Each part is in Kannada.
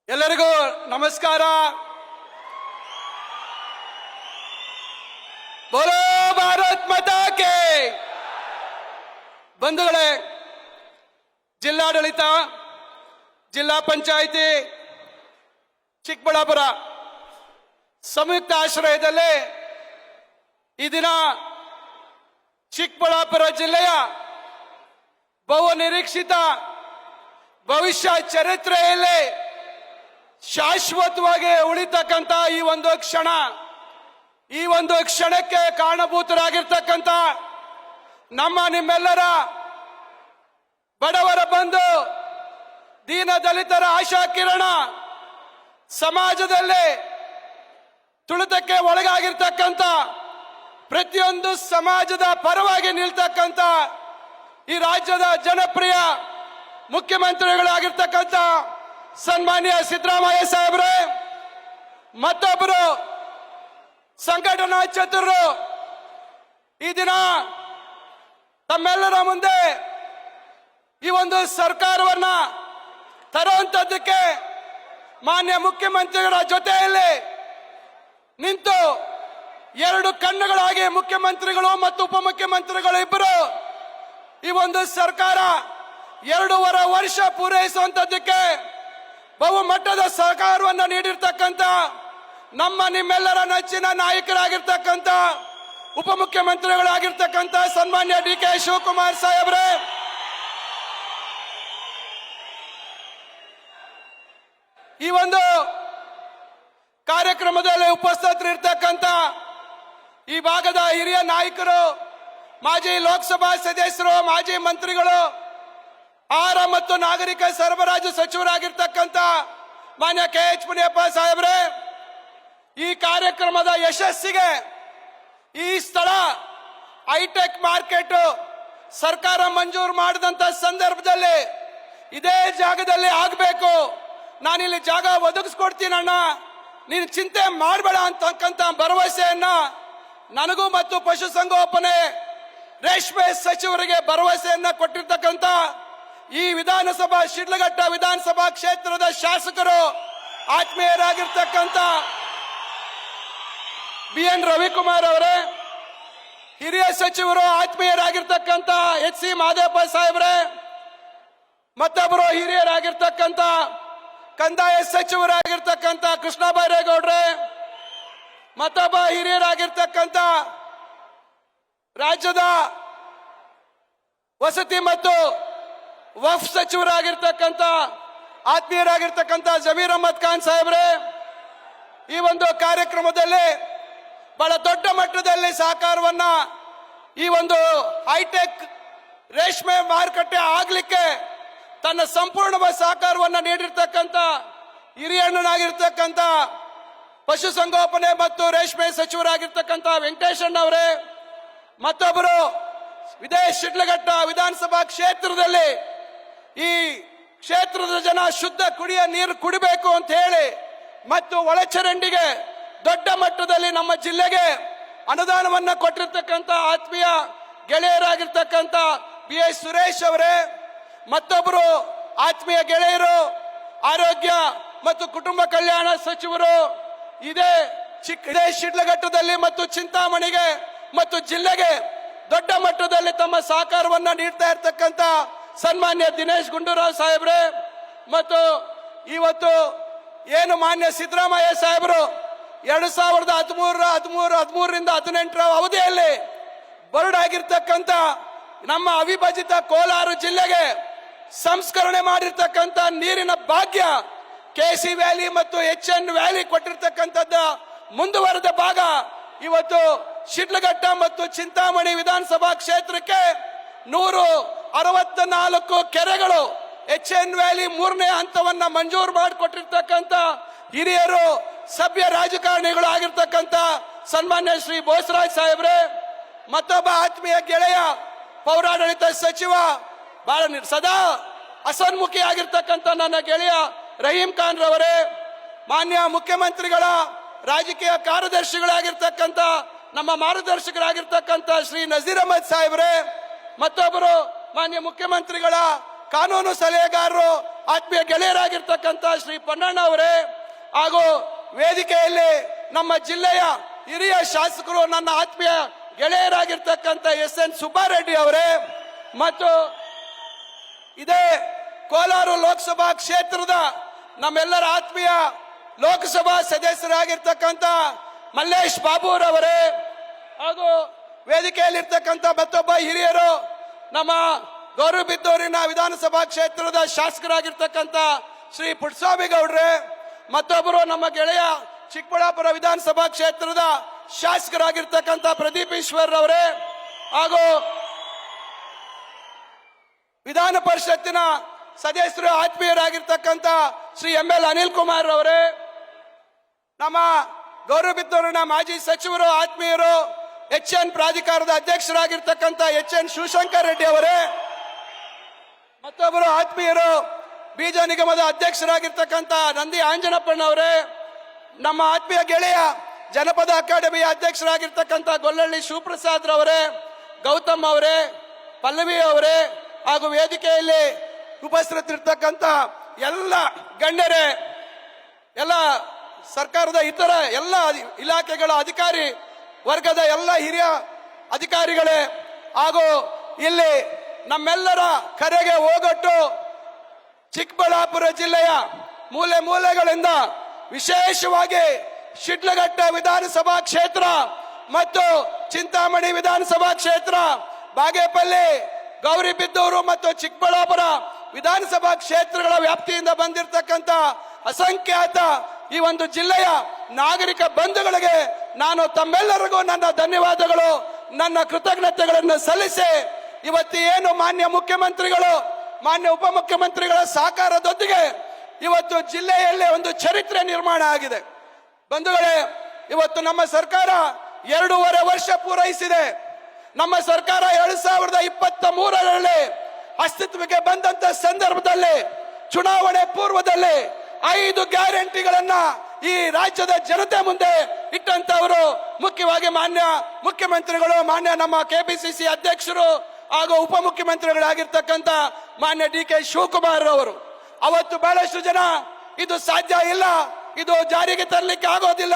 ಎಲ್ಲರಿಗೂ ನಮಸ್ಕಾರ. ಬೋಲೋ ಭಾರತ್ ಮಾತಾ ಕೇ. ಬಂಧುಗಳೇ, ಜಿಲ್ಲಾಡಳಿತ, ಜಿಲ್ಲಾ ಪಂಚಾಯಿತಿ ಚಿಕ್ಕಬಳ್ಳಾಪುರ ಸಂಯುಕ್ತ ಆಶ್ರಯದಲ್ಲಿ ಈ ದಿನ ಚಿಕ್ಕಬಳ್ಳಾಪುರ ಜಿಲ್ಲೆಯ ಬಹು ನಿರೀಕ್ಷಿತ ಭವಿಷ್ಯ ಚರಿತ್ರೆಯಲ್ಲಿ ಶಾಶ್ವತವಾಗಿ ಉಳಿತಕ್ಕಂತ ಈ ಒಂದು ಕ್ಷಣಕ್ಕೆ ಕಾರಣಭೂತರಾಗಿರ್ತಕ್ಕಂಥ ನಮ್ಮ ನಿಮ್ಮೆಲ್ಲರ ಬಡವರ ಬಂಧು, ದೀನ ದಲಿತರ ಆಶಾ ಕಿರಣ, ಸಮಾಜದಲ್ಲಿ ತುಳಿತಕ್ಕೆ ಒಳಗಾಗಿರ್ತಕ್ಕಂಥ ಪ್ರತಿಯೊಂದು ಸಮಾಜದ ಪರವಾಗಿ ನಿಲ್ತಕ್ಕಂಥ ಈ ರಾಜ್ಯದ ಜನಪ್ರಿಯ ಮುಖ್ಯಮಂತ್ರಿಗಳಾಗಿರ್ತಕ್ಕಂಥ ಸನ್ಮಾನ್ಯ ಸಿದ್ದರಾಮಯ್ಯ ಸಾಹೇಬ್ರೆ, ಮತ್ತೊಬ್ಬರು ಸಂಘಟನಾ ಚತುರರು ಈ ದಿನ ತಮ್ಮೆಲ್ಲರ ಮುಂದೆ ಈ ಒಂದು ಸರ್ಕಾರವನ್ನ ತರುವಂತದ್ದಕ್ಕೆ ಮಾನ್ಯ ಮುಖ್ಯಮಂತ್ರಿಗಳ ಜೊತೆಯಲ್ಲಿ ನಿಂತು ಎರಡು ಕಣ್ಣುಗಳಾಗಿ ಮುಖ್ಯಮಂತ್ರಿಗಳು ಮತ್ತು ಉಪಮುಖ್ಯಮಂತ್ರಿಗಳು ಇಬ್ಬರು ಈ ಒಂದು ಸರ್ಕಾರ 2.5 ವರ್ಷ ಪೂರೈಸುವಂತದ್ದಕ್ಕೆ ಬಹುಮಟ್ಟದ ಸಹಕಾರವನ್ನು ನೀಡಿರ್ತಕ್ಕಂಥ ನಮ್ಮ ನಿಮ್ಮೆಲ್ಲರ ನೆಚ್ಚಿನ ನಾಯಕರಾಗಿರ್ತಕ್ಕಂಥ ಉಪಮುಖ್ಯಮಂತ್ರಿಗಳಾಗಿರ್ತಕ್ಕಂಥ ಸನ್ಮಾನ್ಯ ಡಿ.ಕೆ. ಶಿವಕುಮಾರ್ ಸಾಹೇಬ್ರೆ, ಈ ಒಂದು ಕಾರ್ಯಕ್ರಮದಲ್ಲಿ ಉಪಸ್ಥಿತರಿರ್ತಕ್ಕಂಥ ಈ ಭಾಗದ ಹಿರಿಯ ನಾಯಕರು, ಮಾಜಿ ಲೋಕಸಭಾ ಸದಸ್ಯರು, ಮಾಜಿ ಮಂತ್ರಿಗಳು, ಆಹಾರ ಮತ್ತು ನಾಗರಿಕ ಸರಬರಾಜು ಸಚಿವರಾಗಿರ್ತಕ್ಕಂಥ ಮಾನ್ಯ ಕೆ.ಎಚ್. ಮುನಿಯಪ್ಪ ಸಾಹೇಬ್ರೆ, ಈ ಕಾರ್ಯಕ್ರಮದ ಯಶಸ್ಸಿಗೆ ಈ ಸ್ಥಳ ಹೈಟೆಕ್ ಮಾರ್ಕೆಟ್ ಸರ್ಕಾರ ಮಂಜೂರು ಮಾಡಿದಂತ ಸಂದರ್ಭದಲ್ಲಿ ಇದೇ ಜಾಗದಲ್ಲಿ ಆಗಬೇಕು, ನಾನಿಲ್ಲಿ ಜಾಗ ಒದಗಿಸ್ಕೊಡ್ತೀನಿ ಅಣ್ಣ, ನೀನು ಚಿಂತೆ ಮಾಡಬೇಡ ಅಂತಕ್ಕಂಥ ಭರವಸೆಯನ್ನ ನನಗೂ ಮತ್ತು ಪಶುಸಂಗೋಪನೆ ರೇಷ್ಮೆ ಸಚಿವರಿಗೆ ಭರವಸೆಯನ್ನ ಕೊಟ್ಟಿರ್ತಕ್ಕಂಥ ಈ ವಿಧಾನಸಭಾ ಶಿಡ್ಲಘಟ್ಟ ವಿಧಾನಸಭಾ ಕ್ಷೇತ್ರದ ಶಾಸಕರು, ಆತ್ಮೀಯರಾಗಿರ್ತಕ್ಕಂಥ ಬಿ.ಎನ್. ರವಿಕುಮಾರ್ ಅವರೇ, ಹಿರಿಯ ಸಚಿವರು ಆತ್ಮೀಯರಾಗಿರ್ತಕ್ಕಂಥ ಎಚ್.ಸಿ. ಮಹದೇವಪ್ಪ ಸಾಹೇಬ್ರೆ, ಮತ್ತೊಬ್ಬರು ಹಿರಿಯರಾಗಿರ್ತಕ್ಕಂಥ ಕಂದಾಯ ಸಚಿವರಾಗಿರ್ತಕ್ಕಂಥ ಕೃಷ್ಣ ಬೈರೇಗೌಡ್ರೆ, ಮತ್ತೊಬ್ಬ ಹಿರಿಯರಾಗಿರ್ತಕ್ಕಂಥ ರಾಜ್ಯದ ವಸತಿ ಮತ್ತು ವಫ್ ಸಚಿವರಾಗಿರ್ತಕ್ಕಂಥ ಆತ್ಮೀಯರಾಗಿರ್ತಕ್ಕಂಥ ಜಮೀರ್ ಅಹಮದ್ ಖಾನ್ ಸಾಹೇಬ್ರೆ, ಈ ಒಂದು ಕಾರ್ಯಕ್ರಮದಲ್ಲಿ ಬಹಳ ದೊಡ್ಡ ಮಟ್ಟದಲ್ಲಿ ಸಹಕಾರವನ್ನ ಈ ಒಂದು ಹೈಟೆಕ್ ರೇಷ್ಮೆ ಮಾರುಕಟ್ಟೆ ಆಗ್ಲಿಕ್ಕೆ ತನ್ನ ಸಂಪೂರ್ಣವಾದ ಸಹಕಾರವನ್ನ ನೀಡಿರ್ತಕ್ಕಂಥ ಹಿರಿಯಣ್ಣನಾಗಿರ್ತಕ್ಕಂಥ ಪಶುಸಂಗೋಪನೆ ಮತ್ತು ರೇಷ್ಮೆ ಸಚಿವರಾಗಿರ್ತಕ್ಕಂಥ ವೆಂಕಟೇಶಣ್ಣ ಅವರೇ, ಮತ್ತೊಬ್ಬರು ಇದೇ ಶಿಡ್ಲಘಟ್ಟ ವಿಧಾನಸಭಾ ಕ್ಷೇತ್ರದಲ್ಲಿ ಈ ಕ್ಷೇತ್ರದ ಜನ ಶುದ್ಧ ಕುಡಿಯ ನೀರು ಕುಡಿಬೇಕು ಅಂತ ಹೇಳಿ ಮತ್ತು ಒಳಚರಂಡಿಗೆ ದೊಡ್ಡ ಮಟ್ಟದಲ್ಲಿ ನಮ್ಮ ಜಿಲ್ಲೆಗೆ ಅನುದಾನವನ್ನ ಕೊಟ್ಟಿರ್ತಕ್ಕಂಥ ಆತ್ಮೀಯ ಗೆಳೆಯರಾಗಿರ್ತಕ್ಕಂಥ ಬಿ.ಎಸ್. ಸುರೇಶ್ ಅವರೇ, ಮತ್ತೊಬ್ಬರು ಆತ್ಮೀಯ ಗೆಳೆಯರು, ಆರೋಗ್ಯ ಮತ್ತು ಕುಟುಂಬ ಕಲ್ಯಾಣ ಸಚಿವರು, ಇದೇ ಶಿಡ್ಲಘಟ್ಟದಲ್ಲಿ ಮತ್ತು ಚಿಂತಾಮಣಿಗೆ ಮತ್ತು ಜಿಲ್ಲೆಗೆ ದೊಡ್ಡ ಮಟ್ಟದಲ್ಲಿ ತಮ್ಮ ಸಹಕಾರವನ್ನ ನೀಡ್ತಾ ಇರ್ತಕ್ಕಂಥ ಸನ್ಮಾನ್ಯ ದಿನೇಶ್ ಗುಂಡೂರಾವ್ ಸಾಹೇಬ್ರೆ, ಮತ್ತು ಇವತ್ತು ಏನು ಮಾನ್ಯ ಸಿದ್ದರಾಮಯ್ಯ ಸಾಹೇಬರು 2013ರಿಂದ 18ರ ಅವಧಿಯಲ್ಲಿ ಬರಡಾಗಿರ್ತಕ್ಕಂಥ ನಮ್ಮ ಅವಿಭಜಿತ ಕೋಲಾರ ಜಿಲ್ಲೆಗೆ ಸಂಸ್ಕರಣೆ ಮಾಡಿರ್ತಕ್ಕಂಥ ನೀರಿನ ಭಾಗ್ಯ ಕೆ.ಸಿ. ವ್ಯಾಲಿ ಮತ್ತು ಎಚ್.ಎನ್. ವ್ಯಾಲಿ ಕೊಟ್ಟಿರ್ತಕ್ಕಂಥದ್ದ ಮುಂದುವರೆದ ಭಾಗ ಇವತ್ತು ಶಿಡ್ಲಘಟ್ಟ ಮತ್ತು ಚಿಂತಾಮಣಿ ವಿಧಾನಸಭಾ ಕ್ಷೇತ್ರಕ್ಕೆ 164 ಕೆರೆಗಳು ಎಚ್.ಎನ್. ವ್ಯಾಲಿ 3ನೇ ಹಂತವನ್ನ ಮಂಜೂರು ಮಾಡಿಕೊಟ್ಟಿರ್ತಕ್ಕಂಥ ಹಿರಿಯರು, ಸಭ್ಯ ರಾಜಕಾರಣಿಗಳು ಆಗಿರ್ತಕ್ಕಂಥ ಸನ್ಮಾನ್ಯ ಶ್ರೀ ಬೋಸರಾಜ್ ಸಾಹೇಬ್ರೆ, ಮತ್ತೊಬ್ಬ ಆತ್ಮೀಯ ಗೆಳೆಯ ಪೌರಾಡಳಿತ ಸಚಿವ, ಬಹಳ ಸದಾ ಅಸನ್ಮುಖಿ ಆಗಿರ್ತಕ್ಕಂಥ ನನ್ನ ಗೆಳೆಯ ರಹೀಂ ಖಾನ್ ರವರೇ, ಮಾನ್ಯ ಮುಖ್ಯಮಂತ್ರಿಗಳ ರಾಜಕೀಯ ಕಾರ್ಯದರ್ಶಿಗಳಾಗಿರ್ತಕ್ಕಂಥ ನಮ್ಮ ಮಾರ್ಗದರ್ಶಕರಾಗಿರ್ತಕ್ಕಂಥ ಶ್ರೀ ನಜೀರ್ ಅಹಮದ್ ಸಾಹೇಬ್ರೆ, ಮತ್ತೊಬ್ಬರು ಮಾನ್ಯ ಮುಖ್ಯಮಂತ್ರಿಗಳ ಕಾನೂನು ಸಲಹೆಗಾರರು ಆತ್ಮೀಯ ಗೆಳೆಯರಾಗಿರ್ತಕ್ಕಂಥ ಶ್ರೀ ಪೊನ್ನಣ್ಣ ಅವರೇ, ಹಾಗೂ ವೇದಿಕೆಯಲ್ಲಿ ನಮ್ಮ ಜಿಲ್ಲೆಯ ಹಿರಿಯ ಶಾಸಕರು, ನನ್ನ ಆತ್ಮೀಯ ಗೆಳೆಯರಾಗಿರ್ತಕ್ಕಂಥ SN ಸುಬ್ಬಾರೆಡ್ಡಿ ಅವರೇ, ಮತ್ತು ಇದೇ ಕೋಲಾರ ಲೋಕಸಭಾ ಕ್ಷೇತ್ರದ ನಮ್ಮೆಲ್ಲರ ಆತ್ಮೀಯ ಲೋಕಸಭಾ ಸದಸ್ಯರಾಗಿರ್ತಕ್ಕಂಥ ಮಲ್ಲೇಶ್ ಬಾಬುರವರೇ, ಹಾಗೂ ವೇದಿಕೆಯಲ್ಲಿರ್ತಕ್ಕಂಥ ಮತ್ತೊಬ್ಬ ಹಿರಿಯರು, ನಮ್ಮ ಗೌರಿಬಿದನೂರಿನ ವಿಧಾನಸಭಾ ಕ್ಷೇತ್ರದ ಶಾಸಕರಾಗಿರ್ತಕ್ಕಂಥ ಶ್ರೀ ಪುಟ್ಟಸ್ವಾಮಿ ಗೌಡ್ರೆ, ಮತ್ತೊಬ್ಬರು ನಮ್ಮ ಗೆಳೆಯ ಚಿಕ್ಕಬಳ್ಳಾಪುರ ವಿಧಾನಸಭಾ ಕ್ಷೇತ್ರದ ಶಾಸಕರಾಗಿರ್ತಕ್ಕಂಥ ಪ್ರದೀಪ್ ಈಶ್ವರ್ ಅವರೇ, ಹಾಗೂ ವಿಧಾನ ಪರಿಷತ್ತಿನ ಸದಸ್ಯರು ಆತ್ಮೀಯರಾಗಿರ್ತಕ್ಕಂಥ ಶ್ರೀ ML ಅನಿಲ್ ಕುಮಾರ್ ಅವರೇ, ನಮ್ಮ ಗೌರಿಬಿದನೂರಿನ ಮಾಜಿ ಸಚಿವರು ಆತ್ಮೀಯರು HN ಪ್ರಾಧಿಕಾರದ ಅಧ್ಯಕ್ಷರಾಗಿರ್ತಕ್ಕಂಥ HN ಶಿವಶಂಕರ್ ರೆಡ್ಡಿ ಅವರೇ, ಮತ್ತೊಬ್ಬರು ಆತ್ಮೀಯರು ಬೀಜ ನಿಗಮದ ಅಧ್ಯಕ್ಷರಾಗಿರ್ತಕ್ಕಂಥ ನಂದಿ ಆಂಜನಪ್ಪನವರೇ, ನಮ್ಮ ಆತ್ಮೀಯ ಗೆಳೆಯ ಜನಪದ ಅಕಾಡೆಮಿಯ ಅಧ್ಯಕ್ಷರಾಗಿರ್ತಕ್ಕಂಥ ಗೊಲ್ಲಳ್ಳಿ ಶಿವಪ್ರಸಾದ್ ರವರೇ, ಗೌತಮ್ ಅವರೇ, ಪಲ್ಲವಿ ಅವರೇ, ಹಾಗೂ ವೇದಿಕೆಯಲ್ಲಿ ಉಪಸ್ಥಿತರಿರ್ತಕ್ಕಂಥ ಎಲ್ಲ ಗಣ್ಯರೇ, ಎಲ್ಲ ಸರ್ಕಾರದ ಇತರ ಎಲ್ಲ ಇಲಾಖೆಗಳ ಅಧಿಕಾರಿ ವರ್ಗದ ಎಲ್ಲ ಹಿರಿಯ ಅಧಿಕಾರಿಗಳೇ, ಹಾಗೂ ಇಲ್ಲಿ ನಮ್ಮೆಲ್ಲರ ಕರೆಗೆ ಹೋಗೊಟ್ಟು ಚಿಕ್ಕಬಳ್ಳಾಪುರ ಜಿಲ್ಲೆಯ ಮೂಲೆ ಮೂಲೆಗಳಿಂದ ವಿಶೇಷವಾಗಿ ಶಿಡ್ಲಘಟ್ಟ ವಿಧಾನಸಭಾ ಕ್ಷೇತ್ರ ಮತ್ತು ಚಿಂತಾಮಣಿ ವಿಧಾನಸಭಾ ಕ್ಷೇತ್ರ, ಬಾಗೇಪಲ್ಲಿ, ಗೌರಿಬಿದನೂರು ಮತ್ತು ಚಿಕ್ಕಬಳ್ಳಾಪುರ ವಿಧಾನಸಭಾ ಕ್ಷೇತ್ರಗಳ ವ್ಯಾಪ್ತಿಯಿಂದ ಬಂದಿರತಕ್ಕಂಥ ಅಸಂಖ್ಯಾತ ಈ ಒಂದು ಜಿಲ್ಲೆಯ ನಾಗರಿಕ ಬಂಧುಗಳಿಗೆ ನಾನು ತಮ್ಮೆಲ್ಲರಿಗೂ ನನ್ನ ಧನ್ಯವಾದಗಳು, ನನ್ನ ಕೃತಜ್ಞತೆಗಳನ್ನು ಸಲ್ಲಿಸಿ, ಇವತ್ತು ಏನು ಮಾನ್ಯ ಮುಖ್ಯಮಂತ್ರಿಗಳು, ಮಾನ್ಯ ಉಪಮುಖ್ಯಮಂತ್ರಿಗಳ ಸಹಕಾರದೊಂದಿಗೆ ಇವತ್ತು ಜಿಲ್ಲೆಯಲ್ಲಿ ಒಂದು ಚರಿತ್ರೆ ನಿರ್ಮಾಣ ಆಗಿದೆ. ಬಂಧುಗಳೇ, ಇವತ್ತು ನಮ್ಮ ಸರ್ಕಾರ 2.5 ವರ್ಷ ಪೂರೈಸಿದೆ. ನಮ್ಮ ಸರ್ಕಾರ 2023ರಲ್ಲಿ ಅಸ್ತಿತ್ವಕ್ಕೆ ಬಂದಂತ ಸಂದರ್ಭದಲ್ಲಿ ಚುನಾವಣೆ ಪೂರ್ವದಲ್ಲಿ 5 ಗ್ಯಾರಂಟಿಗಳನ್ನ ಈ ರಾಜ್ಯದ ಜನತೆ ಮುಂದೆ ಇಟ್ಟಂತವರು ಮುಖ್ಯವಾಗಿ ಮಾನ್ಯ ಮುಖ್ಯಮಂತ್ರಿಗಳು, ಮಾನ್ಯ ನಮ್ಮ KPCC ಅಧ್ಯಕ್ಷರು ಹಾಗೂ ಉಪಮುಖ್ಯಮಂತ್ರಿಗಳಾಗಿರ್ತಕ್ಕಂಥ ಮಾನ್ಯ DK ಶಿವಕುಮಾರ್ ಅವರು. ಅವತ್ತು ಬಹಳಷ್ಟು ಜನ ಇದು ಸಾಧ್ಯ ಇಲ್ಲ, ಇದು ಜಾರಿಗೆ ತರಲಿಕ್ಕೆ ಆಗೋದಿಲ್ಲ,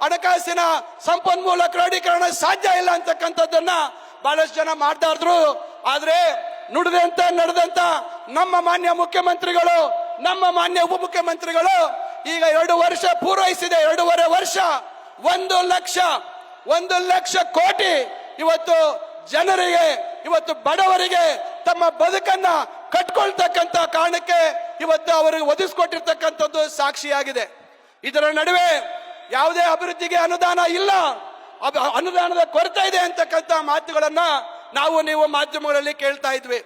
ಹಣಕಾಸಿನ ಸಂಪನ್ಮೂಲ ಕ್ರೋಢೀಕರಣ ಸಾಧ್ಯ ಇಲ್ಲ ಅಂತಕ್ಕಂಥದ್ದನ್ನ ಬಹಳಷ್ಟು ಜನ ಮಾಡ್ತಾ ಇದ್ರು. ಆದ್ರೆ ನುಡಿದಂತ ನಡೆದಂತ ನಮ್ಮ ಮಾನ್ಯ ಮುಖ್ಯಮಂತ್ರಿಗಳು, ನಮ್ಮ ಮಾನ್ಯ ಉಪಮುಖ್ಯಮಂತ್ರಿಗಳು ಈಗ 2 ವರ್ಷ ಪೂರೈಸಿದೆ. 2.5 ವರ್ಷ 1 ಲಕ್ಷ ಕೋಟಿ ಇವತ್ತು ಜನರಿಗೆ, ಇವತ್ತು ಬಡವರಿಗೆ ತಮ್ಮ ಬದುಕನ್ನ ಕಟ್ಕೊಳ್ತಕ್ಕಂತ ಕಾರಣಕ್ಕೆ ಇವತ್ತು ಅವರಿಗೆ ಒದಗಿಸಿಕೊಟ್ಟಿರ್ತಕ್ಕಂಥದ್ದು ಸಾಕ್ಷಿಯಾಗಿದೆ. ಇದರ ನಡುವೆ ಯಾವುದೇ ಅಭಿವೃದ್ಧಿಗೆ ಅನುದಾನ ಇಲ್ಲ, ಅನುದಾನದ ಕೊರತೆ ಇದೆ ಅಂತಕ್ಕಂಥ ಮಾತುಗಳನ್ನ ನಾವು ನೀವು ಮಾಧ್ಯಮಗಳಲ್ಲಿ ಕೇಳ್ತಾ ಇದ್ವಿ.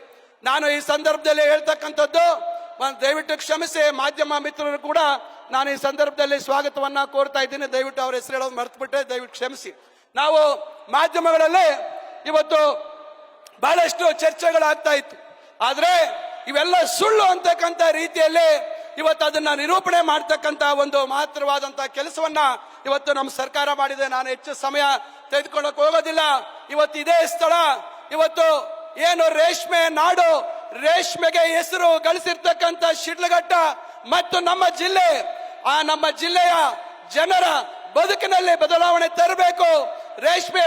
ನಾನು ಈ ಸಂದರ್ಭದಲ್ಲಿ ಹೇಳ್ತಕ್ಕಂಥದ್ದು, ದಯವಿಟ್ಟು ಕ್ಷಮಿಸಿ, ಮಾಧ್ಯಮ ಮಿತ್ರರು ಕೂಡ ನಾನು ಈ ಸಂದರ್ಭದಲ್ಲಿ ಸ್ವಾಗತವನ್ನ ಕೋರ್ತಾ ಇದ್ದೀನಿ. ದಯವಿಟ್ಟು ಅವರ ಹೆಸರು ಹೇಳೋದು ಮರೆತುಬಿಟ್ಟೆ, ದಯವಿಟ್ಟು ಕ್ಷಮಿಸಿ. ನಾವು ಮಾಧ್ಯಮಗಳಲ್ಲಿ ಇವತ್ತು ಬಹಳಷ್ಟು ಚರ್ಚೆಗಳಾಗ್ತಾ ಇತ್ತು, ಆದ್ರೆ ಇವೆಲ್ಲ ಸುಳ್ಳು ಅಂತಕ್ಕಂಥ ರೀತಿಯಲ್ಲಿ ಇವತ್ತು ಅದನ್ನ ನಿರೂಪಣೆ ಮಾಡ್ತಕ್ಕಂಥ ಒಂದು ಮಾತ್ರವಾದಂತ ಕೆಲಸವನ್ನ ಇವತ್ತು ನಮ್ಮ ಸರ್ಕಾರ ಮಾಡಿದೆ. ನಾನು ಹೆಚ್ಚು ಸಮಯ ತೆಗೆದುಕೊಳ್ಳಕ್ ಹೋಗೋದಿಲ್ಲ. ಇವತ್ತು ಇದೇ ಸ್ಥಳ, ಇವತ್ತು ಏನು ರೇಷ್ಮೆ ನಾಡು, ರೇಷ್ಮೆಗೆ ಹೆಸರು ಗಳಿಸಿರ್ತಕ್ಕಂಥ ಶಿಡ್ಲಘಟ್ಟ ಮತ್ತು ನಮ್ಮ ಜಿಲ್ಲೆ, ಆ ನಮ್ಮ ಜಿಲ್ಲೆಯ ಜನರ ಬದುಕಿನಲ್ಲಿ ಬದಲಾವಣೆ ತರಬೇಕು. ರೇಷ್ಮೆ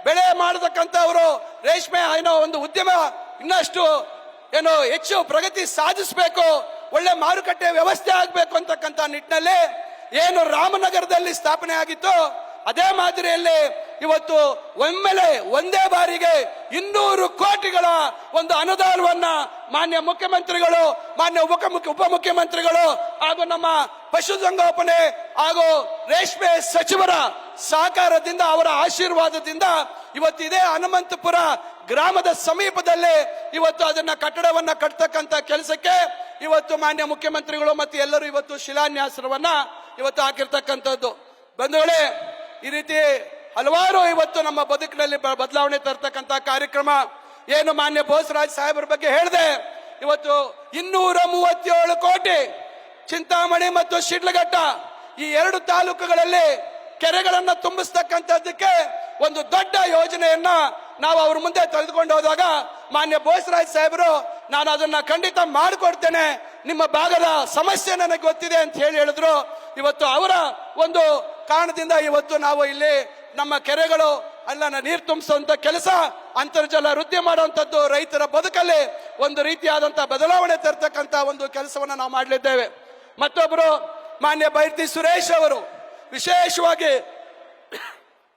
ಬೆಳೆ ಮಾಡತಕ್ಕಂಥವರು, ರೇಷ್ಮೆ ಏನೋ ಒಂದು ಉದ್ಯಮ ಇನ್ನಷ್ಟು ಏನೋ ಹೆಚ್ಚು ಪ್ರಗತಿ ಸಾಧಿಸಬೇಕು, ಒಳ್ಳೆ ಮಾರುಕಟ್ಟೆ ವ್ಯವಸ್ಥೆ ಆಗಬೇಕು ಅಂತಕ್ಕಂಥ ನಿಟ್ಟಿನಲ್ಲಿ ಏನು ರಾಮನಗರದಲ್ಲಿ ಸ್ಥಾಪನೆ ಆಗಿತ್ತು, ಅದೇ ಮಾದರಿಯಲ್ಲಿ ಇವತ್ತು ಒಮ್ಮೆಲೆ ಒಂದೇ ಬಾರಿಗೆ 200 ಕೋಟಿಗಳ ಒಂದು ಅನುದಾನವನ್ನ ಮಾನ್ಯ ಮುಖ್ಯಮಂತ್ರಿಗಳು, ಮಾನ್ಯ ಉಪಮುಖ್ಯಮಂತ್ರಿಗಳು ಹಾಗೂ ನಮ್ಮ ಪಶುಸಂಗೋಪನೆ ಹಾಗೂ ರೇಷ್ಮೆ ಸಚಿವರ ಸಹಕಾರದಿಂದ, ಅವರ ಆಶೀರ್ವಾದದಿಂದ ಇವತ್ತು ಇದೇ ಹನುಮಂತಪುರ ಗ್ರಾಮದ ಸಮೀಪದಲ್ಲಿ ಇವತ್ತು ಅದನ್ನ ಕಟ್ಟಡವನ್ನ ಕಟ್ತಕ್ಕಂತ ಕೆಲಸಕ್ಕೆ ಇವತ್ತು ಮಾನ್ಯ ಮುಖ್ಯಮಂತ್ರಿಗಳು ಮತ್ತು ಎಲ್ಲರೂ ಇವತ್ತು ಶಿಲಾನ್ಯಾಸವನ್ನ ಇವತ್ತು ಹಾಕಿರ್ತಕ್ಕಂಥದ್ದು. ಬಂಧುಗಳೇ, ಈ ರೀತಿ ಹಲವಾರು ಇವತ್ತು ನಮ್ಮ ಬದುಕಿನಲ್ಲಿ ಬದಲಾವಣೆ ತರ್ತಕ್ಕಂಥ ಕಾರ್ಯಕ್ರಮ ಏನು ಮಾನ್ಯ ಬೋಸರಾಜ್ ಸಾಹೇಬರ ಬಗ್ಗೆ ಹೇಳಿದೆ. ಇವತ್ತು 237 ಕೋಟಿ ಚಿಂತಾಮಣಿ ಮತ್ತು ಶಿಡ್ಲಘಟ್ಟ ಈ 2 ತಾಲೂಕುಗಳಲ್ಲಿ ಕೆರೆಗಳನ್ನ ತುಂಬಿಸ್ತಕ್ಕಂಥದ್ದಕ್ಕೆ ಒಂದು ದೊಡ್ಡ ಯೋಜನೆಯನ್ನ ನಾವು ಅವ್ರ ಮುಂದೆ ತೆಗೆದುಕೊಂಡು ಹೋದಾಗ ಮಾನ್ಯ ಬೋಸರಾಜ್ ಸಾಹೇಬರು, ನಾನು ಅದನ್ನ ಖಂಡಿತ ಮಾಡಿಕೊಡ್ತೇನೆ, ನಿಮ್ಮ ಭಾಗದ ಸಮಸ್ಯೆ ನನಗೆ ಗೊತ್ತಿದೆ ಅಂತ ಹೇಳಿದ್ರು. ಇವತ್ತು ಅವರ ಒಂದು ಕಾರಣದಿಂದ ಇವತ್ತು ನಾವು ಇಲ್ಲಿ ನಮ್ಮ ಕೆರೆಗಳು ಅಲ್ಲ ನೀರು ತುಂಬಿಸುವಂತ ಕೆಲಸ, ಅಂತರ್ಜಲ ವೃದ್ಧಿ ಮಾಡುವಂತದ್ದು, ರೈತರ ಬದುಕಲ್ಲಿ ಒಂದು ರೀತಿಯಾದಂತಹ ಬದಲಾವಣೆ ತರ್ತಕ್ಕಂತ ಒಂದು ಕೆಲಸವನ್ನ ನಾವು ಮಾಡಲಿದ್ದೇವೆ. ಮತ್ತೊಬ್ಬರು ಮಾನ್ಯ ಬೈರತಿ ಸುರೇಶ್ ಅವರು ವಿಶೇಷವಾಗಿ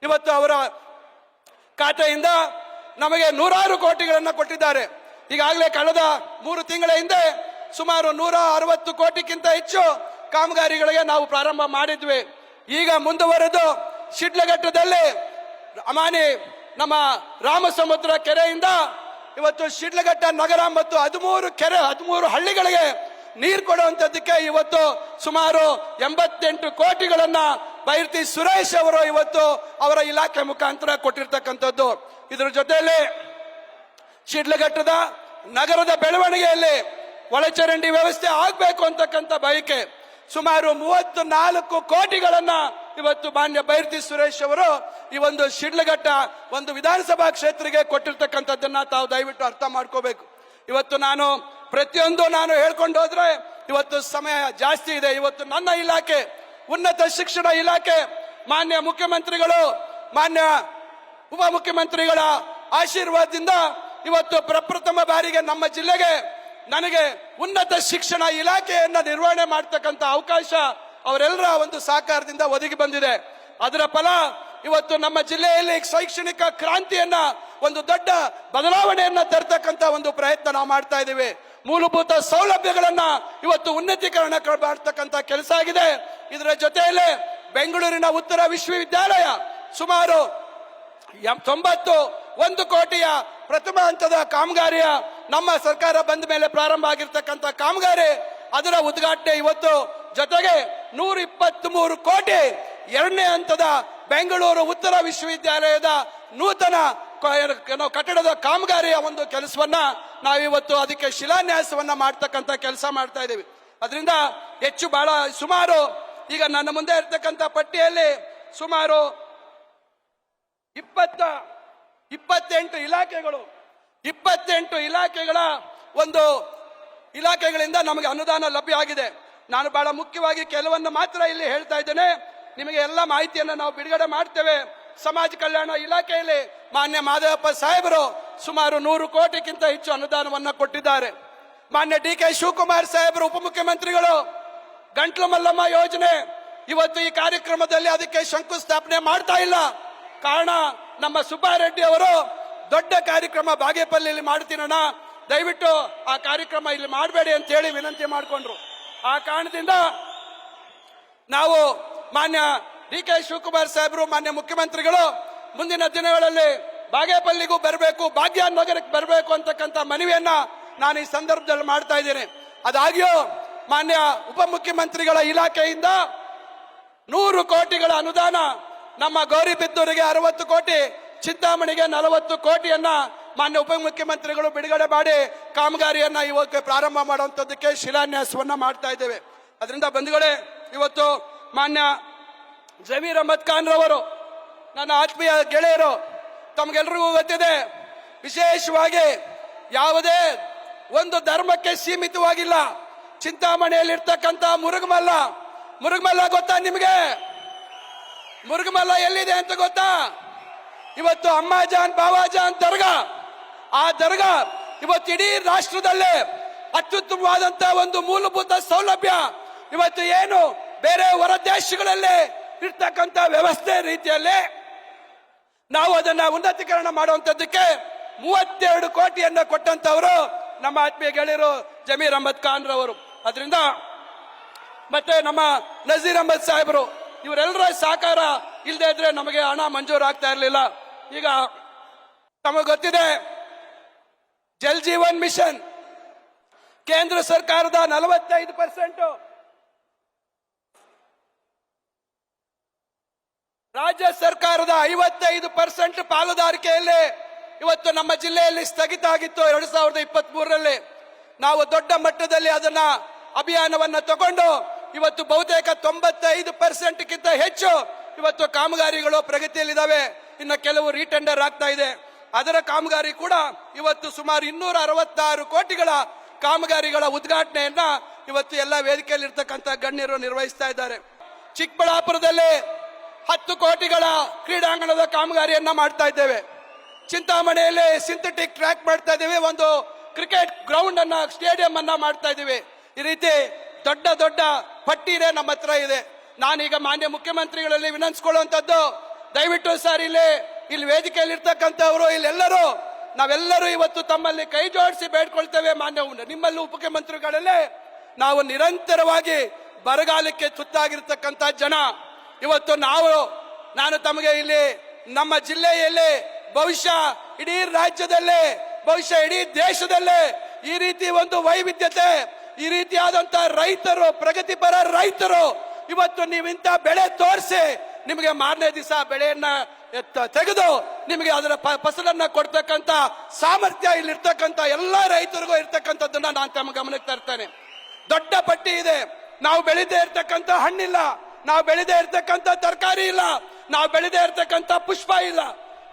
ಇವತ್ತು ಅವರ ಖಾತೆಯಿಂದ ನಮಗೆ 100 ಕೋಟಿಗಳನ್ನ ಕೊಟ್ಟಿದ್ದಾರೆ. ಈಗಾಗಲೇ ಕಳೆದ 3 ತಿಂಗಳ ಹಿಂದೆ ಸುಮಾರು 160 ಕೋಟಿಗಿಂತ ಹೆಚ್ಚು ಕಾಮಗಾರಿಗಳಿಗೆ ನಾವು ಪ್ರಾರಂಭ ಮಾಡಿದ್ವಿ. ಈಗ ಮುಂದುವರೆದು ಶಿಡ್ಲಘಟ್ಟದಲ್ಲಿ ಅಮಾನಿ ನಮ್ಮ ರಾಮಸಮುದ್ರ ಕೆರೆಯಿಂದ ಇವತ್ತು ಶಿಡ್ಲಘಟ್ಟ ನಗರ ಮತ್ತು 13 ಹಳ್ಳಿಗಳಿಗೆ ನೀರು ಕೊಡುವಂತದ್ದಕ್ಕೆ ಇವತ್ತು ಸುಮಾರು 88 ಕೋಟಿಗಳನ್ನ ಬೈರತಿ ಸುರೇಶ್ ಅವರು ಇವತ್ತು ಅವರ ಇಲಾಖೆ ಮುಖಾಂತರ ಕೊಟ್ಟಿರ್ತಕ್ಕಂಥದ್ದು. ಇದರ ಜೊತೆಯಲ್ಲಿ ಶಿಡ್ಲಘಟ್ಟದ ನಗರದ ಬೆಳವಣಿಗೆಯಲ್ಲಿ ಒಳಚರಂಡಿ ವ್ಯವಸ್ಥೆ ಆಗಬೇಕು ಅಂತಕ್ಕಂಥ ಬಯಕೆ ಸುಮಾರು 34 ಕೋಟಿಗಳನ್ನ ಇವತ್ತು ಮಾನ್ಯ ಬೈರತಿ ಸುರೇಶ್ ಅವರು ಈ ಒಂದು ಶಿಡ್ಲಘಟ್ಟ ಒಂದು ವಿಧಾನಸಭಾ ಕ್ಷೇತ್ರಕ್ಕೆ ಕೊಟ್ಟಿರ್ತಕ್ಕಂಥದ್ದನ್ನ ತಾವು ದಯವಿಟ್ಟು ಅರ್ಥ ಮಾಡ್ಕೋಬೇಕು. ಇವತ್ತು ನಾನು ಪ್ರತಿಯೊಂದು ಹೇಳ್ಕೊಂಡು ಹೋದ್ರೆ ಇವತ್ತು ಸಮಯ ಜಾಸ್ತಿ ಇದೆ. ಇವತ್ತು ನನ್ನ ಇಲಾಖೆ ಉನ್ನತ ಶಿಕ್ಷಣ ಇಲಾಖೆ ಮಾನ್ಯ ಮುಖ್ಯಮಂತ್ರಿಗಳು ಮಾನ್ಯ ಉಪಮುಖ್ಯಮಂತ್ರಿಗಳ ಆಶೀರ್ವಾದದಿಂದ ಇವತ್ತು ಪ್ರಪ್ರಥಮ ಬಾರಿಗೆ ನಮ್ಮ ಜಿಲ್ಲೆಗೆ ನನಗೆ ಉನ್ನತ ಶಿಕ್ಷಣ ಇಲಾಖೆಯನ್ನ ನಿರ್ವಹಣೆ ಮಾಡತಕ್ಕಂತ ಅವಕಾಶ ಅವರೆಲ್ಲರ ಒಂದು ಸಹಕಾರದಿಂದ ಒದಗಿ ಬಂದಿದೆ. ಅದರ ಫಲ ಇವತ್ತು ನಮ್ಮ ಜಿಲ್ಲೆಯಲ್ಲಿ ಶೈಕ್ಷಣಿಕ ಕ್ರಾಂತಿಯನ್ನ ಒಂದು ದೊಡ್ಡ ಬದಲಾವಣೆಯನ್ನ ತರ್ತಕ್ಕಂತ ಒಂದು ಪ್ರಯತ್ನ ನಾವು ಮಾಡ್ತಾ ಇದ್ದೀವಿ. ಮೂಲಭೂತ ಸೌಲಭ್ಯಗಳನ್ನ ಇವತ್ತು ಉನ್ನತೀಕರಣ ಮಾಡತಕ್ಕಂತ ಕೆಲಸ ಆಗಿದೆ. ಇದರ ಜೊತೆಯಲ್ಲೇ ಬೆಂಗಳೂರಿನ ಉತ್ತರ ವಿಶ್ವವಿದ್ಯಾಲಯ ಸುಮಾರು 91 ಕೋಟಿಯ ಪ್ರಥಮ ಹಂತದ ಕಾಮಗಾರಿಯ ನಮ್ಮ ಸರ್ಕಾರ ಬಂದ ಮೇಲೆ ಪ್ರಾರಂಭ ಆಗಿರ್ತಕ್ಕಂಥ ಕಾಮಗಾರಿ ಅದರ ಉದ್ಘಾಟನೆ ಇವತ್ತು, ಜೊತೆಗೆ 123 ಕೋಟಿ ಎರಡನೇ ಹಂತದ ಬೆಂಗಳೂರು ಉತ್ತರ ವಿಶ್ವವಿದ್ಯಾಲಯದ ನೂತನ ಕಟ್ಟಡದ ಕಾಮಗಾರಿಯ ಒಂದು ಕೆಲಸವನ್ನ ನಾವಿವತ್ತು ಅದಕ್ಕೆ ಶಿಲಾನ್ಯಾಸವನ್ನ ಮಾಡ್ತಕ್ಕಂಥ ಕೆಲಸ ಮಾಡ್ತಾ ಇದ್ದೀವಿ. ಅದರಿಂದ ಹೆಚ್ಚು ಬಹಳ ಸುಮಾರು ಈಗ ನನ್ನ ಮುಂದೆ ಇರ್ತಕ್ಕಂಥ ಪಟ್ಟಿಯಲ್ಲಿ ಸುಮಾರು 28 ಇಲಾಖೆಗಳ ಒಂದು ಇಲಾಖೆಗಳಿಂದ ನಮಗೆ ಅನುದಾನ ಲಭ್ಯ ಆಗಿದೆ. ನಾನು ಬಹಳ ಮುಖ್ಯವಾಗಿ ಕೆಲವನ್ನ ಮಾತ್ರ ಇಲ್ಲಿ ಹೇಳ್ತಾ ಇದ್ದೇನೆ. ನಿಮಗೆ ಎಲ್ಲ ಮಾಹಿತಿಯನ್ನು ನಾವು ಬಿಡುಗಡೆ ಮಾಡ್ತೇವೆ. ಸಮಾಜ ಕಲ್ಯಾಣ ಇಲಾಖೆಯಲ್ಲಿ ಮಾನ್ಯ ಮಾದೇವಪ್ಪ ಸಾಹೇಬರು ಸುಮಾರು 100 ಕೋಟಿಗಿಂತ ಹೆಚ್ಚು ಅನುದಾನವನ್ನ ಕೊಟ್ಟಿದ್ದಾರೆ. ಮಾನ್ಯ ಡಿ ಕೆ ಶಿವಕುಮಾರ್ ಸಾಹೇಬರು ಉಪಮುಖ್ಯಮಂತ್ರಿಗಳು ಗಂಟ್ಲು ಮಲ್ಲಮ್ಮ ಯೋಜನೆ ಇವತ್ತು ಈ ಕಾರ್ಯಕ್ರಮದಲ್ಲಿ ಅದಕ್ಕೆ ಶಂಕುಸ್ಥಾಪನೆ ಮಾಡ್ತಾ ಇಲ್ಲ. ಕಾರಣ ನಮ್ಮ ಸುಬ್ಬಾರೆಡ್ಡಿ ಅವರು ದೊಡ್ಡ ಕಾರ್ಯಕ್ರಮ ಬಾಗೇಪಲ್ಲಿಯಲ್ಲಿ ಮಾಡ್ತೀನಣ್ಣ, ದಯವಿಟ್ಟು ಆ ಕಾರ್ಯಕ್ರಮ ಇಲ್ಲಿ ಮಾಡಬೇಡಿ ಅಂತ ಹೇಳಿ ವಿನಂತಿ ಮಾಡಿಕೊಂಡ್ರು. ಆ ಕಾರಣದಿಂದ ನಾವು ಮಾನ್ಯ ಡಿ ಕೆ ಶಿವಕುಮಾರ್ ಸಾಹೇಬರು ಮಾನ್ಯ ಮುಖ್ಯಮಂತ್ರಿಗಳು ಮುಂದಿನ ದಿನಗಳಲ್ಲಿ ಬಾಗೇಪಲ್ಲಿಗೂ ಬರಬೇಕು, ಭಾಗ್ಯನಗರಕ್ಕೆ ಬರಬೇಕು ಅಂತಕ್ಕಂಥ ಮನವಿಯನ್ನ ನಾನು ಈ ಸಂದರ್ಭದಲ್ಲಿ ಮಾಡ್ತಾ ಇದ್ದೇನೆ. ಅದಾಗಿಯೂ ಮಾನ್ಯ ಉಪಮುಖ್ಯಮಂತ್ರಿಗಳ ಇಲಾಖೆಯಿಂದ 100 ಕೋಟಿಗಳ ಅನುದಾನ ನಮ್ಮ ಗೌರಿಬಿದ್ದೂರಿಗೆ 60 ಕೋಟಿ, ಚಿಂತಾಮಣಿಗೆ 40 ಕೋಟಿಯನ್ನ ಮಾನ್ಯ ಉಪಮುಖ್ಯಮಂತ್ರಿಗಳು ಬಿಡುಗಡೆ ಮಾಡಿ ಕಾಮಗಾರಿಯನ್ನ ಇವತ್ತು ಪ್ರಾರಂಭ ಮಾಡುವಂತದ್ದಕ್ಕೆ ಶಿಲಾನ್ಯಾಸವನ್ನ ಮಾಡ್ತಾ ಇದ್ದೇವೆ. ಅದರಿಂದ ಬಂಧುಗಳೇ, ಇವತ್ತು ಮಾನ್ಯ ಜಮೀರ್ ಅಹಮದ್ ಖಾನ್ ರವರು ನನ್ನ ಆತ್ಮೀಯ ಗೆಳೆಯರು, ತಮಗೆಲ್ಲರಿಗೂ ಗೊತ್ತಿದೆ, ವಿಶೇಷವಾಗಿ ಯಾವುದೇ ಒಂದು ಧರ್ಮಕ್ಕೆ ಸೀಮಿತವಾಗಿಲ್ಲ. ಚಿಂತಾಮಣಿಯಲ್ಲಿರ್ತಕ್ಕಂಥ ಮುರುಗಮಲ್ಲ ಗೊತ್ತಾ ನಿಮಗೆ? ಮುರುಗಮಲ್ಲ ಎಲ್ಲಿದೆ ಅಂತ ಗೊತ್ತಾ? ಇವತ್ತು ಅಮ್ಮಾಜಾನ್ ಬಾವಾಜಾನ್ ದರ್ಗಾ, ಆ ದರ್ಗಾ ಇವತ್ತು ಇಡೀ ರಾಷ್ಟ್ರದಲ್ಲೇ ಅತ್ಯುತ್ತಮವಾದಂತಹ ಒಂದು ಮೂಲಭೂತ ಸೌಲಭ್ಯ. ಇವತ್ತು ಏನು ಬೇರೆ ಹೊರ ದೇಶಗಳಲ್ಲೇ ಇರ್ತಕ್ಕಂಥ ವ್ಯವಸ್ಥೆ ರೀತಿಯಲ್ಲಿ ನಾವು ಅದನ್ನ ಉನ್ನತೀಕರಣ ಮಾಡುವಂತದ್ದಕ್ಕೆ 32 ಕೋಟಿಯನ್ನ ಕೊಟ್ಟಂತವರು ನಮ್ಮ ಆತ್ಮೀಯ ಗೆಳೆಯರು ಜಮೀರ್ ಅಹಮದ್ ಖಾನ್ ರವರು. ಅದರಿಂದ ಮತ್ತೆ ನಮ್ಮ ನಜೀರ್ ಅಹಮದ್ ಸಾಹೇಬರು, ಇವರೆಲ್ಲರ ಸಹಕಾರ ಇಲ್ಲದೆ ಇದ್ರೆ ನಮಗೆ ಹಣ ಮಂಜೂರಾಗ್ತಾ ಇರಲಿಲ್ಲ. ಈಗ ತಮಗೆ ಗೊತ್ತಿದೆ, ಜಲ್ ಜೀವನ್ ಮಿಷನ್ ಕೇಂದ್ರ ಸರ್ಕಾರದ 45%, ರಾಜ್ಯ ಸರ್ಕಾರದ 55% ಪಾಲುದಾರಿಕೆಯಲ್ಲಿ ಇವತ್ತು ನಮ್ಮ ಜಿಲ್ಲೆಯಲ್ಲಿ ಸ್ಥಗಿತ ಆಗಿತ್ತು. 2023ರಲ್ಲಿ ನಾವು ದೊಡ್ಡ ಮಟ್ಟದಲ್ಲಿ ಅದನ್ನ ಅಭಿಯಾನವನ್ನ ತಗೊಂಡು ಇವತ್ತು ಬಹುತೇಕ 95%ಗಿಂತ ಹೆಚ್ಚು ಇವತ್ತು ಕಾಮಗಾರಿಗಳು ಪ್ರಗತಿಯಲ್ಲಿದ್ದಾವೆ. ಇನ್ನು ಕೆಲವು ರೀಟೆಂಡರ್ ಆಗ್ತಾ ಇದೆ. ಅದರ ಕಾಮಗಾರಿ ಕೂಡ ಇವತ್ತು ಸುಮಾರು 266 ಕೋಟಿಗಳ ಕಾಮಗಾರಿಗಳ ಉದ್ಘಾಟನೆಯನ್ನ ಇವತ್ತು ಎಲ್ಲ ವೇದಿಕೆಯಲ್ಲಿ ಇರ್ತಕ್ಕಂಥ ಗಣ್ಯರು ನಿರ್ವಹಿಸ್ತಾ ಇದ್ದಾರೆ. ಚಿಕ್ಕಬಳ್ಳಾಪುರದಲ್ಲಿ 10 ಕೋಟಿಗಳ ಕ್ರೀಡಾಂಗಣದ ಕಾಮಗಾರಿಯನ್ನ ಮಾಡ್ತಾ ಇದ್ದೇವೆ. ಚಿಂತಾಮಣಿಯಲ್ಲಿ ಸಿಂಥೆಟಿಕ್ ಟ್ರ್ಯಾಕ್ ಮಾಡ್ತಾ ಇದ್ದೇವೆ. ಒಂದು ಕ್ರಿಕೆಟ್ ಗ್ರೌಂಡ್ ಅನ್ನ, ಸ್ಟೇಡಿಯಂ ಅನ್ನ ಮಾಡ್ತಾ ಇದ್ದೀವಿ. ಈ ರೀತಿ ದೊಡ್ಡ ದೊಡ್ಡ ಪಟ್ಟಿನೇ ನಮ್ಮ ಹತ್ರ ಇದೆ. ನಾನೀಗ ಮಾನ್ಯ ಮುಖ್ಯಮಂತ್ರಿಗಳಲ್ಲಿ ವಿನಂತಿಸಿಕೊಳ್ಳುವಂತದ್ದು, ದಯವಿಟ್ಟು ಸರ್ ಇಲ್ಲಿ ವೇದಿಕೆಯಲ್ಲಿ ಇರ್ತಕ್ಕಂಥವರು ಇಲ್ಲೆಲ್ಲರೂ ನಾವೆಲ್ಲರೂ ಇವತ್ತು ತಮ್ಮಲ್ಲಿ ಕೈ ಜೋಡಿಸಿ ಬೇಡ್ಕೊಳ್ತೇವೆ. ಮಾನ್ಯ ನಿಮ್ಮಲ್ಲಿ ಉಪಮುಖ್ಯಮಂತ್ರಿಗಳಲ್ಲೇ ನಾವು ನಿರಂತರವಾಗಿ ಬರಗಾಲಕ್ಕೆ ತುತ್ತಾಗಿರ್ತಕ್ಕಂಥ ಜನ. ಇವತ್ತು ನಾನು ತಮಗೆ ಇಲ್ಲಿ ನಮ್ಮ ಜಿಲ್ಲೆಯಲ್ಲಿ, ಬಹುಶಃ ಇಡೀ ರಾಜ್ಯದಲ್ಲೇ, ಬಹುಶಃ ಇಡೀ ದೇಶದಲ್ಲೇ ಈ ರೀತಿ ಒಂದು ವೈವಿಧ್ಯತೆ, ಈ ರೀತಿಯಾದಂತ ರೈತರು, ಪ್ರಗತಿಪರ ರೈತರು ಇವತ್ತು ನೀವಿಂತ ಬೆಳೆ ತೋರಿಸಿ ನಿಮಗೆ ಮಾರನೇ ದಿವಸ ಬೆಳೆಯನ್ನ ತೆಗೆದು ನಿಮಗೆ ಅದರ ಫಸಲನ್ನ ಕೊಡ್ತಕ್ಕಂತ ಸಾಮರ್ಥ್ಯ ಇಲ್ಲಿರ್ತಕ್ಕಂಥ ಎಲ್ಲ ರೈತರಿಗೂ ಇರ್ತಕ್ಕಂಥದ್ದನ್ನ ನಾನು ತಮ್ಮ ಗಮನಕ್ಕೆ ತರ್ತೇನೆ. ದೊಡ್ಡ ಪಟ್ಟಿ ಇದೆ. ನಾವು ಬೆಳೆದೇ ಇರ್ತಕ್ಕಂಥ ಹಣ್ಣಿಲ್ಲ, ನಾವು ಬೆಳೆದೇ ಇರ್ತಕ್ಕಂಥ ತರಕಾರಿ ಇಲ್ಲ, ನಾವು ಬೆಳೆದೇ ಇರ್ತಕ್ಕಂಥ ಪುಷ್ಪ ಇಲ್ಲ.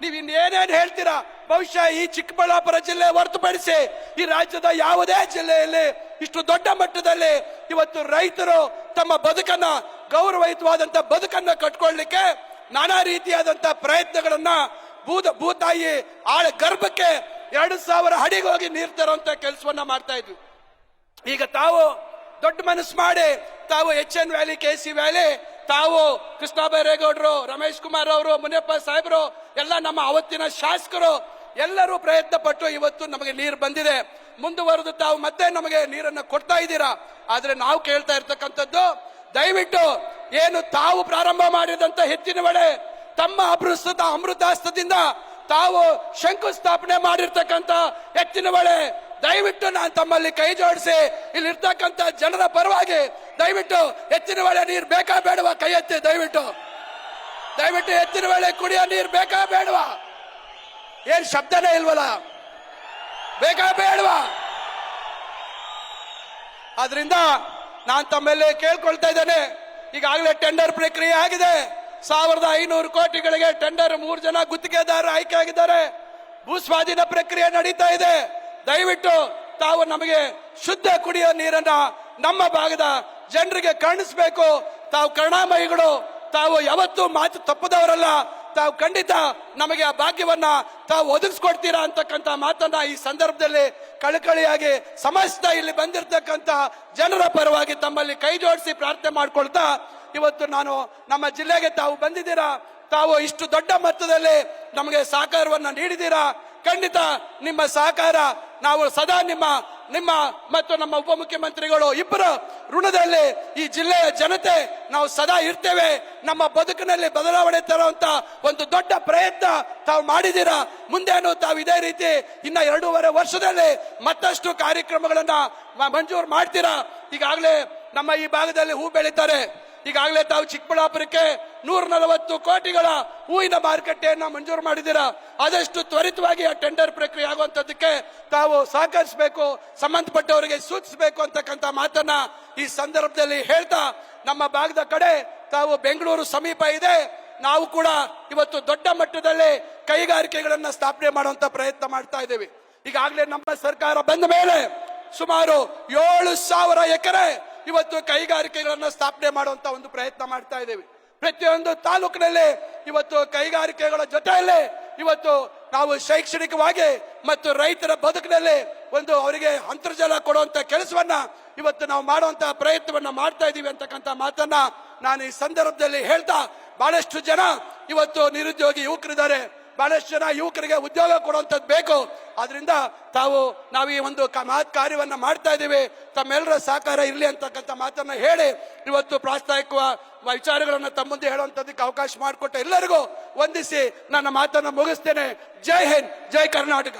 ನೀವು ಇನ್ನೇನೇನು ಹೇಳ್ತೀರಾ? ಬಹುಶಃ ಈ ಚಿಕ್ಕಬಳ್ಳಾಪುರ ಜಿಲ್ಲೆ ಹೊರತುಪಡಿಸಿ ಈ ರಾಜ್ಯದ ಯಾವುದೇ ಜಿಲ್ಲೆಯಲ್ಲಿ ಇಷ್ಟು ದೊಡ್ಡ ಮಟ್ಟದಲ್ಲಿ ಇವತ್ತು ರೈತರು ತಮ್ಮ ಬದುಕನ್ನ, ಗೌರವಯುತವಾದಂತ ಬದುಕನ್ನ ಕಟ್ಕೊಳ್ಳಿಕ್ಕೆ ನಾನಾ ರೀತಿಯಾದಂತ ಪ್ರಯತ್ನಗಳನ್ನ, ಭೂತಾಯಿ ಆಳ ಗರ್ಭಕ್ಕೆ 2000 ಅಡಿಗೆ ಹೋಗಿ ನೀರು ತರುವಂತ ಕೆಲಸವನ್ನ ಮಾಡ್ತಾ ಇದ್ವಿ. ಈಗ ತಾವು ದೊಡ್ಡ ಮನಸ್ಸು ಮಾಡಿ ತಾವು HN ವ್ಯಾಲಿ, KC ವ್ಯಾಲಿ, ತಾವು ಕೃಷ್ಣ ಬೈರೇಗೌಡರು, ರಮೇಶ್ ಕುಮಾರ್ ಅವರು, ಮುನಿಯಪ್ಪ ಸಾಹೇಬರು, ಎಲ್ಲ ನಮ್ಮ ಅವತ್ತಿನ ಶಾಸಕರು ಎಲ್ಲರೂ ಪ್ರಯತ್ನ ಪಟ್ಟು ಇವತ್ತು ನಮಗೆ ನೀರು ಬಂದಿದೆ. ಮುಂದುವರೆದು ತಾವು ಮತ್ತೆ ನಮಗೆ ನೀರನ್ನು ಕೊಡ್ತಾ ಇದ್ದೀರಾ. ಆದ್ರೆ ನಾವು ಕೇಳ್ತಾ ಇರ್ತಕ್ಕಂಥದ್ದು, ದಯವಿಟ್ಟು ಏನು ತಾವು ಪ್ರಾರಂಭ ಮಾಡಿದಂತ ಹೆಚ್ಚಿನ ವೇಳೆ ತಮ್ಮ ಅಮೃತಾಸ್ತ್ರದಿಂದ ತಾವು ಶಂಕುಸ್ಥಾಪನೆ ಮಾಡಿರ್ತಕ್ಕಂಥ ಹೆಚ್ಚಿನ ವೇಳೆ ದಯವಿಟ್ಟು ನಾನು ತಮ್ಮಲ್ಲಿ ಕೈ ಜೋಡಿಸಿ ಇಲ್ಲಿರ್ತಕ್ಕಂಥ ಜನರ ಪರವಾಗಿ ದಯವಿಟ್ಟು ಹೆಚ್ಚಿನ ವೇಳೆ ನೀರು ಬೇಕಾ ಬೇಡವಾ? ಕೈ ಎತ್ತಿ ದಯವಿಟ್ಟು ಹೆಚ್ಚಿನ ವೇಳೆ ಕುಡಿಯೋ ನೀರು ಬೇಕಾ ಬೇಡವಾ? ಏನ್ ಶಬ್ದನೇ ಇಲ್ವಲ್ಲ? ಬೇಕಾ ಬೇಡವಾ? ಆದ್ರಿಂದ ನಾನು ತಮ್ಮಲ್ಲಿ ಕೇಳ್ಕೊಳ್ತಾ ಇದ್ದೇನೆ. ಈಗಾಗಲೇ ಟೆಂಡರ್ ಪ್ರಕ್ರಿಯೆ ಆಗಿದೆ. 1500 ಕೋಟಿಗಳಿಗೆ ಟೆಂಡರ್, 3 ಜನ ಗುತ್ತಿಗೆದಾರರು ಆಯ್ಕೆ ಆಗಿದ್ದಾರೆ. ಭೂಸ್ವಾಧೀನ ಪ್ರಕ್ರಿಯೆ ನಡೀತಾ ಇದೆ. ದಯವಿಟ್ಟು ತಾವು ನಮಗೆ ಶುದ್ಧ ಕುಡಿಯೋ ನೀರನ್ನ ನಮ್ಮ ಭಾಗದ ಜನರಿಗೆ ಕಾಣಿಸ್ಬೇಕು. ತಾವು ಕರುಣಾಮಯಿಗಳು, ತಾವು ಯಾವತ್ತೂ ಮಾತು ತಪ್ಪದವರಲ್ಲ. ತಾವು ಖಂಡಿತ ನಮಗೆ ಆ ಭಾಗ್ಯವನ್ನ ತಾವು ಒದಗಿಸ್ಕೊಡ್ತೀರಾ ಅಂತಕ್ಕಂಥ ಮಾತನ್ನ ಈ ಸಂದರ್ಭದಲ್ಲಿ ಕಳಕಳಿಯಾಗಿ ಸಮಸ್ತ ಇಲ್ಲಿ ಬಂದಿರತಕ್ಕಂಥ ಜನರ ಪರವಾಗಿ ತಮ್ಮಲ್ಲಿ ಕೈ ಜೋಡಿಸಿ ಪ್ರಾರ್ಥನೆ ಮಾಡ್ಕೊಳ್ತಾ, ಇವತ್ತು ನಾನು ನಮ್ಮ ಜಿಲ್ಲೆಗೆ ತಾವು ಬಂದಿದ್ದೀರಾ, ತಾವು ಇಷ್ಟು ದೊಡ್ಡ ಮೊತ್ತದಲ್ಲಿ ನಮಗೆ ಸಹಕಾರವನ್ನ ನೀಡಿದ್ದೀರಾ. ಖಂಡಿತ ನಿಮ್ಮ ಸಹಕಾರ ನಾವು ಸದಾ ನಿಮ್ಮ ಮತ್ತು ನಮ್ಮ ಉಪಮುಖ್ಯಮಂತ್ರಿಗಳು ಇಬ್ಬರ ಋಣದಲ್ಲಿ ಈ ಜಿಲ್ಲೆಯ ಜನತೆ ನಾವು ಸದಾ ಇರ್ತೇವೆ. ನಮ್ಮ ಬದುಕಿನಲ್ಲಿ ಬದಲಾವಣೆ ತರುವಂತ ಒಂದು ದೊಡ್ಡ ಪ್ರಯತ್ನ ತಾವು ಮಾಡಿದ್ದೀರಾ. ಮುಂದೇನು ತಾವು ಇದೇ ರೀತಿ ಇನ್ನ 2.5 ವರ್ಷದಲ್ಲಿ ಮತ್ತಷ್ಟು ಕಾರ್ಯಕ್ರಮಗಳನ್ನ ಮಂಜೂರು ಮಾಡ್ತೀರಾ. ಈಗಾಗಲೇ ನಮ್ಮ ಈ ಭಾಗದಲ್ಲಿ ಹೂ ಬೆಳೀತಾರೆ. ಈಗಾಗಲೇ ತಾವು ಚಿಕ್ಕಬಳ್ಳಾಪುರಕ್ಕೆ 140 ಕೋಟಿಗಳ ಹೂವಿನ ಮಾರುಕಟ್ಟೆಯನ್ನ ಮಂಜೂರು ಮಾಡಿದ್ದೀರಾ. ಆದಷ್ಟು ತ್ವರಿತವಾಗಿ ಆ ಟೆಂಡರ್ ಪ್ರಕ್ರಿಯೆ ಆಗುವಂತದಕ್ಕೆ ತಾವು ಸಹಕರಿಸಬೇಕು, ಸಂಬಂಧಪಟ್ಟವರಿಗೆ ಸೂಚಿಸಬೇಕು ಅಂತಕ್ಕಂಥ ಮಾತನ್ನ ಈ ಸಂದರ್ಭದಲ್ಲಿ ಹೇಳ್ತಾ, ನಮ್ಮ ಭಾಗದ ಕಡೆ ತಾವು ಬೆಂಗಳೂರು ಸಮೀಪ ಇದೆ, ನಾವು ಕೂಡ ಇವತ್ತು ದೊಡ್ಡ ಮಟ್ಟದಲ್ಲಿ ಕೈಗಾರಿಕೆಗಳನ್ನ ಸ್ಥಾಪನೆ ಮಾಡುವಂತ ಪ್ರಯತ್ನ ಮಾಡ್ತಾ ಇದ್ದೇವೆ. ಈಗಾಗಲೇ ನಮ್ಮ ಸರ್ಕಾರ ಬಂದ ಮೇಲೆ ಸುಮಾರು 7,000 ಎಕರೆ ಇವತ್ತು ಕೈಗಾರಿಕೆಗಳನ್ನ ಸ್ಥಾಪನೆ ಮಾಡುವಂತ ಒಂದು ಪ್ರಯತ್ನ ಮಾಡ್ತಾ ಇದ್ದೇವೆ. ಪ್ರತಿಯೊಂದು ತಾಲೂಕಿನಲ್ಲಿ ಇವತ್ತು ಕೈಗಾರಿಕೆಗಳ ಜೊತೆಯಲ್ಲಿ ಇವತ್ತು ನಾವು ಶೈಕ್ಷಣಿಕವಾಗಿ ಮತ್ತು ರೈತರ ಬದುಕಿನಲ್ಲಿ ಒಂದು ಅವರಿಗೆ ಅಂತರ್ಜಲ ಕೊಡುವಂತ ಕೆಲಸವನ್ನ ಇವತ್ತು ನಾವು ಮಾಡುವಂತಹ ಪ್ರಯತ್ನವನ್ನ ಮಾಡ್ತಾ ಇದೀವಿ ಅಂತಕ್ಕಂಥ ಮಾತನ್ನ ನಾನು ಈ ಸಂದರ್ಭದಲ್ಲಿ ಹೇಳ್ತಾ, ಬಹಳಷ್ಟು ಜನ ಇವತ್ತು ನಿರುದ್ಯೋಗಿ ಯುವಕರಿದ್ದಾರೆ. ಬಹಳಷ್ಟು ಜನ ಯುವಕರಿಗೆ ಉದ್ಯೋಗ ಕೊಡುವಂತದ್ದು ಬೇಕು. ಆದ್ರಿಂದ ನಾವು ಈ ಒಂದು ಮಹತ್ ಕಾರ್ಯವನ್ನ ಮಾಡ್ತಾ ಇದ್ದೀವಿ. ತಮ್ಮೆಲ್ಲರ ಸಹಕಾರ ಇರಲಿ ಅಂತಕ್ಕಂಥ ಮಾತನ್ನ ಹೇಳಿ ಇವತ್ತು ಪ್ರಾಸ್ತಾವಿಕ ವಿಚಾರಗಳನ್ನ ತಮ್ಮ ಮುಂದೆ ಹೇಳುವಂತದಕ್ಕೆ ಅವಕಾಶ ಮಾಡಿಕೊಟ್ಟ ಎಲ್ಲರಿಗೂ ವಂದಿಸಿ ನನ್ನ ಮಾತನ್ನ ಮುಗಿಸ್ತೇನೆ. ಜೈ ಹಿಂದ್, ಜೈ ಕರ್ನಾಟಕ.